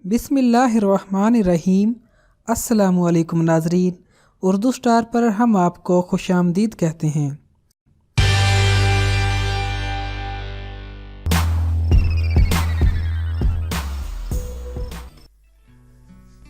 बिस्मिल्लाहिर्रहमानिर्रहीम। अस्सलामुअलैकुम नाज़रीन, उर्दू स्टार पर हम आपको खुशामदीद कहते हैं।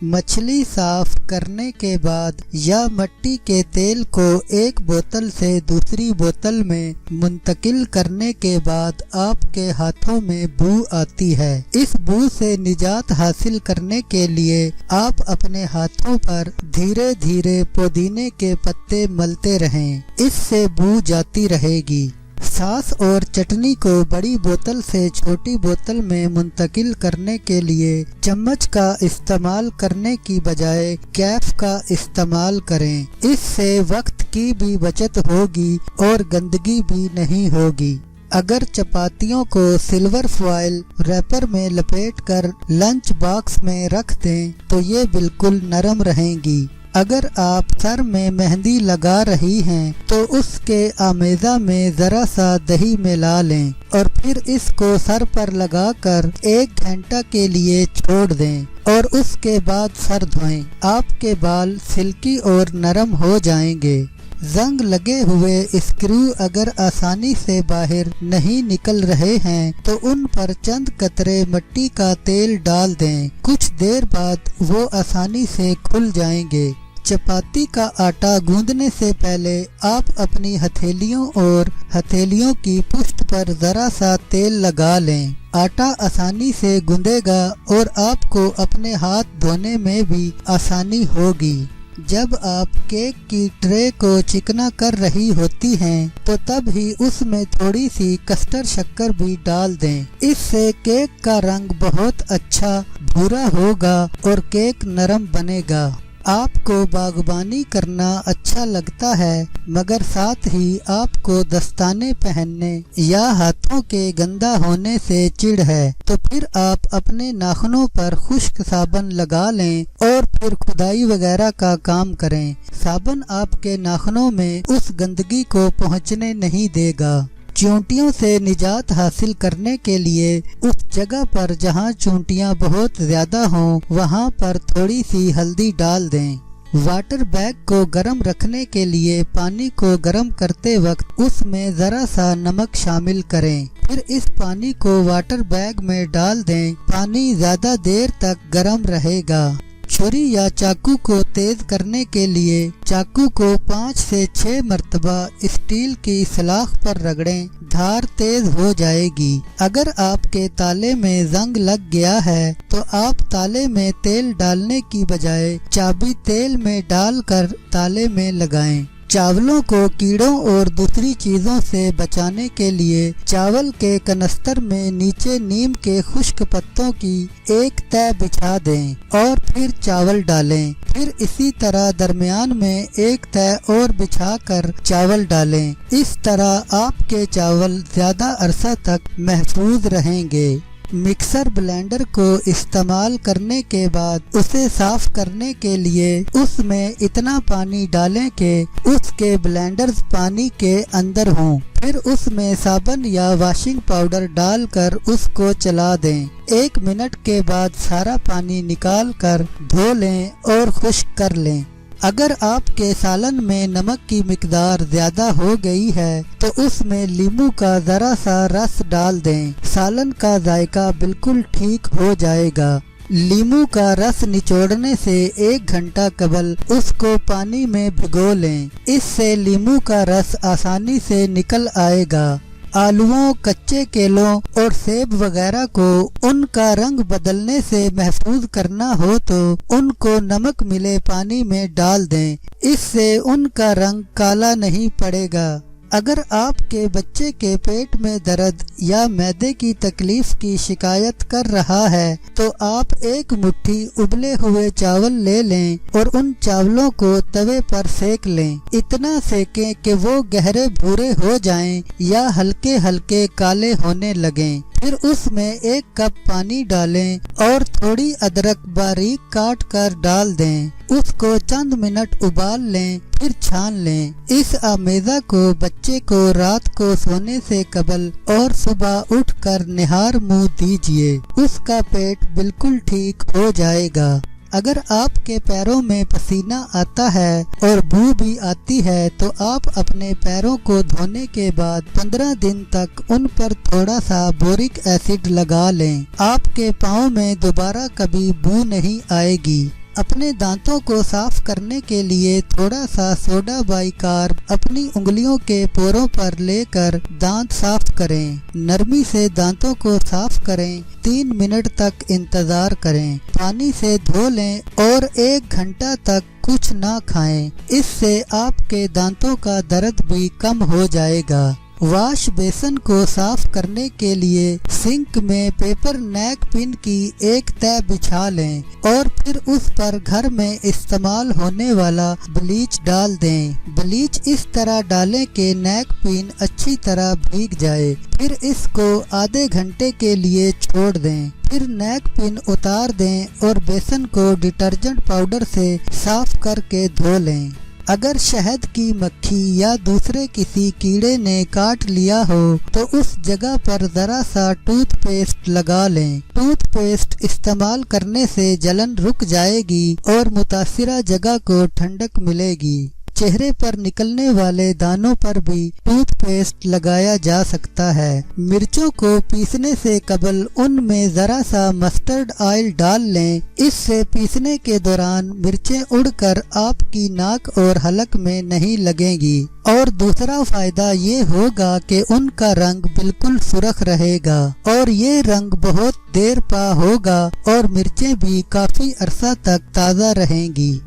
मछली साफ करने के बाद या मिट्टी के तेल को एक बोतल से दूसरी बोतल में मुंतकिल करने के बाद आपके हाथों में बू आती है। इस बू से निजात हासिल करने के लिए आप अपने हाथों पर धीरे धीरे पुदीने के पत्ते मलते रहें, इससे बू जाती रहेगी। सॉस और चटनी को बड़ी बोतल से छोटी बोतल में मुंतकिल करने के लिए चम्मच का इस्तेमाल करने की बजाय कैप का इस्तेमाल करें। इससे वक्त की भी बचत होगी और गंदगी भी नहीं होगी। अगर चपातियों को सिल्वर फॉइल रैपर में लपेटकर लंच बॉक्स में रख दें तो ये बिल्कुल नरम रहेंगी। अगर आप सर में मेहंदी लगा रही हैं तो उसके आमेज़ा में ज़रा सा दही मिला लें और फिर इसको सर पर लगाकर 1 घंटा के लिए छोड़ दें और उसके बाद सर धोएं। आपके बाल सिल्की और नरम हो जाएंगे। जंग लगे हुए स्क्रू अगर आसानी से बाहर नहीं निकल रहे हैं तो उन पर चंद कतरे मिट्टी का तेल डाल दें। कुछ देर बाद वो आसानी से खुल जाएंगे। चपाती का आटा गूंदने से पहले आप अपनी हथेलियों और हथेलियों की पुष्ट पर जरा सा तेल लगा लें। आटा आसानी से गूंदेगा और आपको अपने हाथ धोने में भी आसानी होगी। जब आप केक की ट्रे को चिकना कर रही होती हैं तो तब ही उसमें थोड़ी सी कस्टर्ड शक्कर भी डाल दें। इससे केक का रंग बहुत अच्छा भूरा होगा और केक नरम बनेगा। आपको बागबानी करना अच्छा लगता है मगर साथ ही आपको दस्ताने पहनने या हाथों के गंदा होने से चिढ़ है तो फिर आप अपने नाखूनों पर खुश्क साबुन लगा लें और फिर खुदाई वगैरह का काम करें। साबुन आपके नाखूनों में उस गंदगी को पहुंचने नहीं देगा। चूंटियों से निजात हासिल करने के लिए उस जगह पर जहां चूंटियां बहुत ज्यादा हों वहां पर थोड़ी सी हल्दी डाल दें। वाटर बैग को गर्म रखने के लिए पानी को गर्म करते वक्त उसमें जरा सा नमक शामिल करें। फिर इस पानी को वाटर बैग में डाल दें। पानी ज्यादा देर तक गर्म रहेगा। छुरी या चाकू को तेज करने के लिए चाकू को 5 से 6 मरतबा स्टील की सलाख पर रगड़ें, धार तेज हो जाएगी। अगर आपके ताले में जंग लग गया है तो आप ताले में तेल डालने की बजाय चाबी तेल में डालकर ताले में लगाएं। चावलों को कीड़ों और दूसरी चीजों से बचाने के लिए चावल के कनस्तर में नीचे नीम के खुश्क पत्तों की एक तह बिछा दें और फिर चावल डालें। फिर इसी तरह दरमियान में एक तह और बिछाकर चावल डालें। इस तरह आपके चावल ज्यादा अरसा तक महफूज रहेंगे। मिक्सर ब्लेंडर को इस्तेमाल करने के बाद उसे साफ करने के लिए उसमें इतना पानी डालें कि उसके ब्लेंडर्स पानी के अंदर हों। फिर उसमें साबुन या वॉशिंग पाउडर डालकर उसको चला दें। 1 मिनट के बाद सारा पानी निकाल कर धो लें और खुश्क कर लें। अगर आपके सालन में नमक की मिकदार ज्यादा हो गई है तो उसमें नींबू का जरा सा रस डाल दें। सालन का जायका बिल्कुल ठीक हो जाएगा। नींबू का रस निचोड़ने से 1 घंटा कबल उसको पानी में भिगो लें। इससे नींबू का रस आसानी से निकल आएगा। आलूओं, कच्चे केलों और सेब वगैरह को उनका रंग बदलने से महफूज करना हो तो उनको नमक मिले पानी में डाल दें। इससे उनका रंग काला नहीं पड़ेगा। अगर आपके बच्चे के पेट में दर्द या मैदे की तकलीफ की शिकायत कर रहा है तो आप 1 मुट्ठी उबले हुए चावल ले लें और उन चावलों को तवे पर सेक लें। इतना सेकें कि वो गहरे भूरे हो जाएं या हल्के हल्के काले होने लगें। پھر اس میں 1 کپ پانی ڈالیں اور تھوڑی ادرک باریک کاٹ کر ڈال دیں۔ اس کو چند منٹ ابال لیں، پھر چھان لیں۔ اس آمیزہ کو بچے کو رات کو سونے سے قبل اور صبح اٹھ کر نہار منہ دیجیے، اس کا پیٹ بالکل ٹھیک ہو جائے گا۔ اگر آپ کے پیروں میں پسینہ آتا ہے اور بو بھی آتی ہے تو آپ اپنے پیروں کو دھونے کے بعد 15 دن تک ان پر تھوڑا سا بورک ایسڈ لگا لیں۔ آپ کے پاؤں میں دوبارہ کبھی بو نہیں آئے گی۔ اپنے دانتوں کو صاف کرنے کے لیے تھوڑا سا سوڈا بائی کارب اپنی انگلیوں کے پوروں پر لے کر دانت صاف کریں۔ نرمی سے دانتوں کو صاف کریں، 3 منٹ تک انتظار کریں، پانی سے دھو لیں اور 1 گھنٹہ تک کچھ نہ کھائیں۔ اس سے آپ کے دانتوں کا درد بھی کم ہو جائے گا۔ واش بیسن کو صاف کرنے کے لیے سنک میں پیپر نیک پن کی 1 تہہ بچھا لیں اور پھر اس پر گھر میں استعمال ہونے والا بلیچ ڈال دیں۔ بلیچ اس طرح ڈالیں کہ نیک پن اچھی طرح بھیگ جائے، پھر اس کو آدھے گھنٹے کے لیے چھوڑ دیں۔ پھر نیک پن اتار دیں اور بیسن کو ڈٹرجنٹ پاؤڈر سے صاف کر کے دھو لیں۔ اگر شہد کی مکھی یا دوسرے کسی کیڑے نے کاٹ لیا ہو تو اس جگہ پر ذرا سا ٹوتھ پیسٹ لگا لیں۔ ٹوتھ پیسٹ استعمال کرنے سے جلن رک جائے گی اور متاثرہ جگہ کو ٹھنڈک ملے گی۔ چہرے پر نکلنے والے دانوں پر بھی ٹوتھ پیسٹ لگایا جا سکتا ہے۔ مرچوں کو پیسنے سے قبل ان میں ذرا سا مسٹرڈ آئل ڈال لیں، اس سے پیسنے کے دوران مرچیں اڑ کر آپ کی ناک اور حلق میں نہیں لگیں گی۔ اور دوسرا فائدہ یہ ہوگا کہ ان کا رنگ بالکل سرخ رہے گا اور یہ رنگ بہت دیر پا ہوگا اور مرچیں بھی کافی عرصہ تک تازہ رہیں گی۔